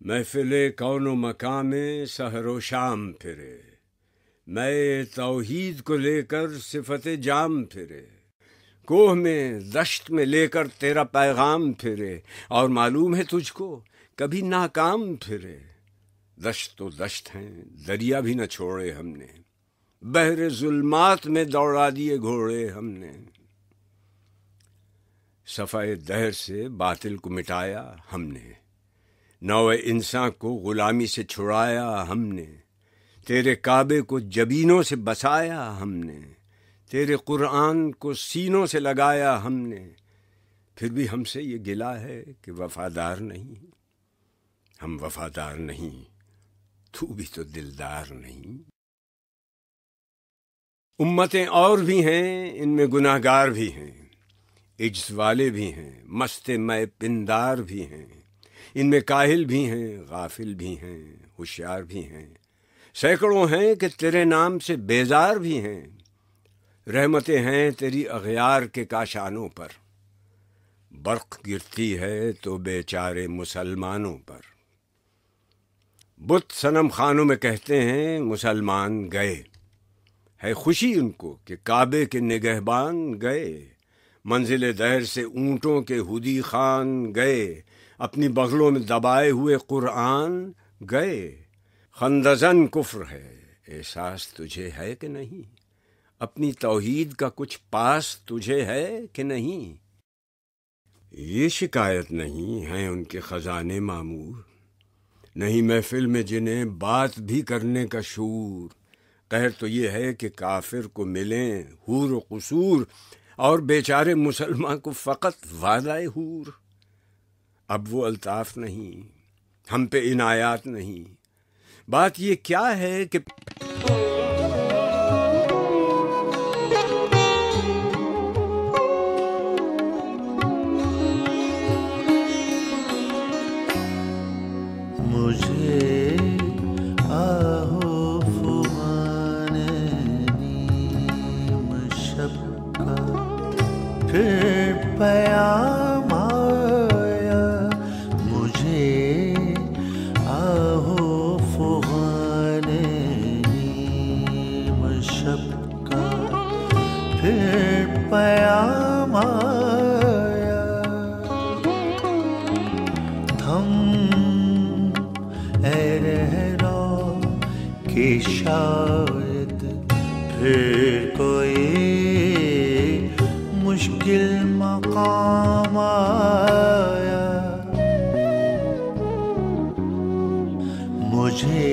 محفل کون و مقام میں سحر و شام پھرے، میں توحید کو لے کر صفت جام پھرے، کوہ میں دشت میں لے کر تیرا پیغام پھرے، اور معلوم ہے تجھ کو کبھی ناکام پھرے۔ دشت تو دشت ہیں، دریا بھی نہ چھوڑے ہم نے، بحر ظلمات میں دوڑا دیے گھوڑے ہم نے۔ صفائے دہر سے باطل کو مٹایا ہم نے، نوع انسان کو غلامی سے چھڑایا ہم نے، تیرے کعبے کو جبینوں سے بسایا ہم نے، تیرے قرآن کو سینوں سے لگایا ہم نے۔ پھر بھی ہم سے یہ گلہ ہے کہ وفادار نہیں، ہم وفادار نہیں، تو بھی تو دلدار نہیں۔ امتیں اور بھی ہیں، ان میں گناہ گار بھی ہیں، عجز والے بھی ہیں، مست مے پندار بھی ہیں، ان میں کاہل بھی ہیں، غافل بھی ہیں، ہوشیار بھی ہیں، سینکڑوں ہیں کہ تیرے نام سے بیزار بھی ہیں۔ رحمتیں ہیں تیری اغیار کے کاشانوں پر، برق گرتی ہے تو بیچارے مسلمانوں پر۔ بت صنم خانوں میں کہتے ہیں مسلمان گئے، ہے خوشی ان کو کہ کعبے کے نگہبان گئے۔ منزل دہر سے اونٹوں کے ہدی خان گئے، اپنی بغلوں میں دبائے ہوئے قرآن گئے۔ خندزن کفر ہے، احساس تجھے ہے کہ نہیں؟ اپنی توحید کا کچھ پاس تجھے ہے کہ نہیں؟ یہ شکایت نہیں ہیں ان کے خزانے معمور، نہیں محفل میں جنہیں بات بھی کرنے کا شعور۔ قہر تو یہ ہے کہ کافر کو ملیں حور و قصور، اور بیچارے مسلمان کو فقط وعدہ حور۔ اب وہ الطاف نہیں، ہم پہ عنایات نہیں، بات یہ کیا ہے کہ مجھے آہو فغان نیم شب کا پھر پیام آیا، مجھے آہو فغان نیم شب کا پھر پیام آیا۔ تھم اے رہرو کہ شاید پھر کوئی مشکل مقام آیا، مجھے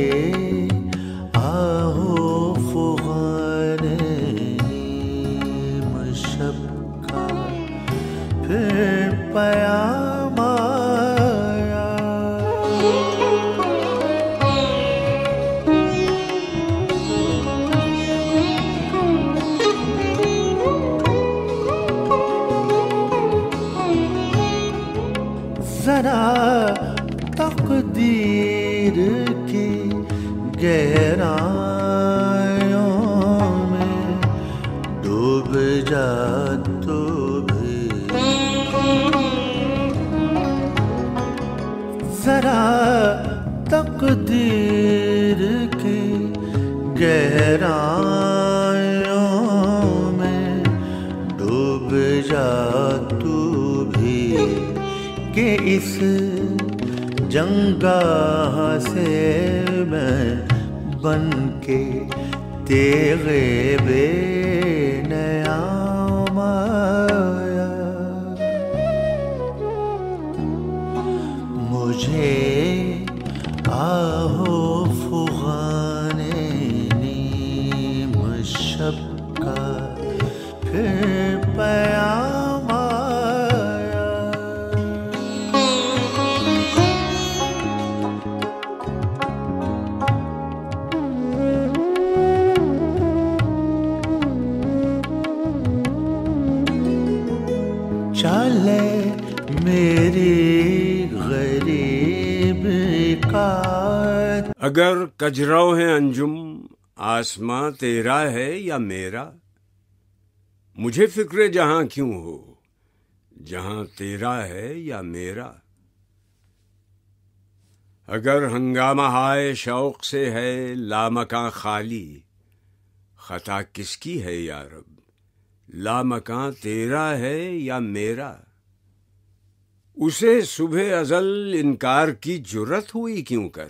آہو فغان نیم شب کا پھر پیام آیا۔ ذرا تقدیر کی گہرائیوں میں ڈوب جا تو بھی، ذرا تقدیر کی گہرائیوں میں ڈوب جا تو بھی، کہ اس جنگاہ سے میں بن کے تیغے بے نیام آیا۔ مجھے آہو فغان نیم شب کا پھر پیام آیا۔ چلے میری غریب کا، اگر کجرو ہے انجم آسماں تیرا ہے یا میرا، مجھے فکر جہاں کیوں ہو، جہاں تیرا ہے یا میرا۔ اگر ہنگامہ ہائے شوق سے ہے لامکاں خالی، خطا کس کی ہے یا رب، لامکاں تیرا ہے یا میرا؟ اسے صبح ازل انکار کی جرت ہوئی کیوں کر؟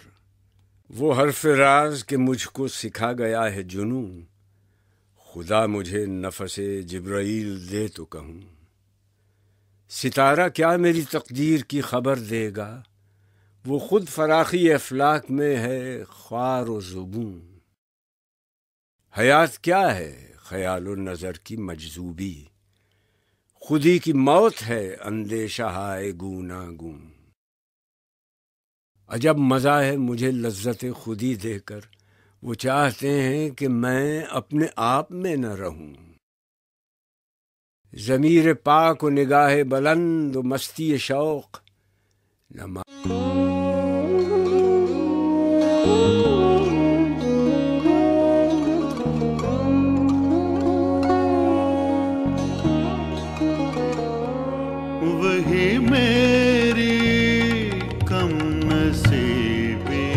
وہ حرف راز کہ مجھ کو سکھا گیا ہے جنوں، خدا مجھے نفس جبرائیل دے تو کہوں۔ ستارہ کیا میری تقدیر کی خبر دے گا، وہ خود فراخی افلاک میں ہے خوار و زبوں۔ حیات کیا ہے خیال و نظر کی مجذوبی، خودی کی موت ہے اندیشہ ہائے گوناگوں۔ عجب مزہ ہے مجھے لذت خودی دے کر، وہ چاہتے ہیں کہ میں اپنے آپ میں نہ رہوں۔ ضمیر پاک و نگاہ بلند و مستی شوق نہ وہی میری کم نصیبی،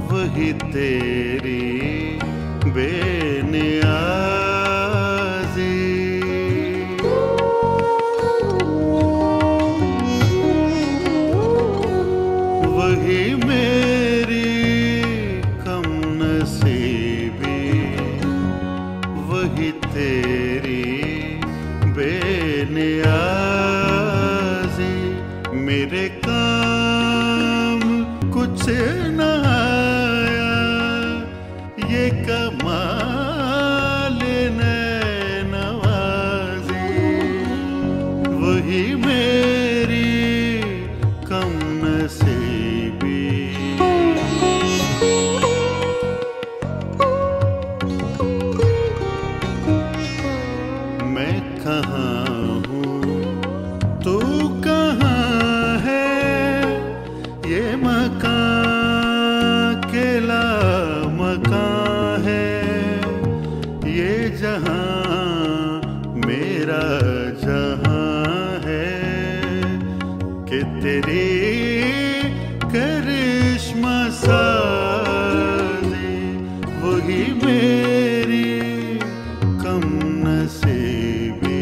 وہی تیری بے نیازی، وہی میری کم نصیبی، وہی تیری بے نیازی، میرے کام کچھ نہ آیا یہ کمال نوازی، وہی میری کم نصیبی۔ میں کہاں ہوں تو کہاں ہے، یہ مکان کے لامکاں ہے، یہ جہاں میرا جہاں ہے، کہ تیری کرشمہ سازی، وہی میری کم نصیبی۔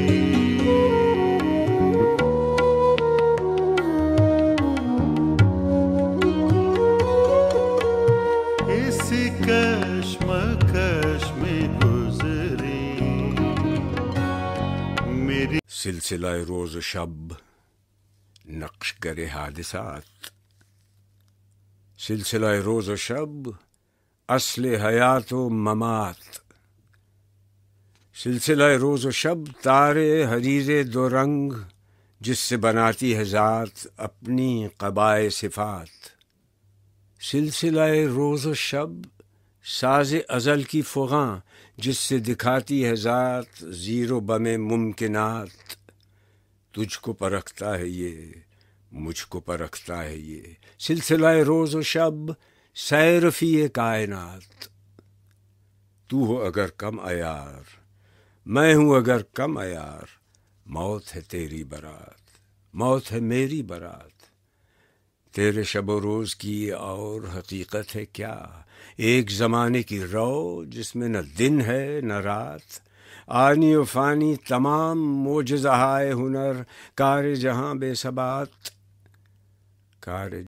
اس کشمکش میں گزری میری سلسلہ روز و شب نقش کرے حادثات، سلسلہ روز و شب اصل حیات و ممات، سلسلہ روز و شب تارے حریر دو رنگ، جس سے بناتی ہے ذات اپنی قبائے صفات، سلسلہ روز و شب ساز ازل کی فغاں، جس سے دکھاتی ہے ذات زیر و بم ممکنات، تجھ کو پرکھتا ہے یہ مجھ کو پرکھتا ہے یہ، سلسلہ روز و شب سیر فی کائنات، تو ہو اگر کم عیار میں ہوں اگر کم عیار، موت ہے تیری برات موت ہے میری برات، تیرے شب و روز کی اور حقیقت ہے کیا، ایک زمانے کی رو جس میں نہ دن ہے نہ رات، آنی و فانی تمام معجزہ ہائے ہنر، کار جہاں بے ثبات، کار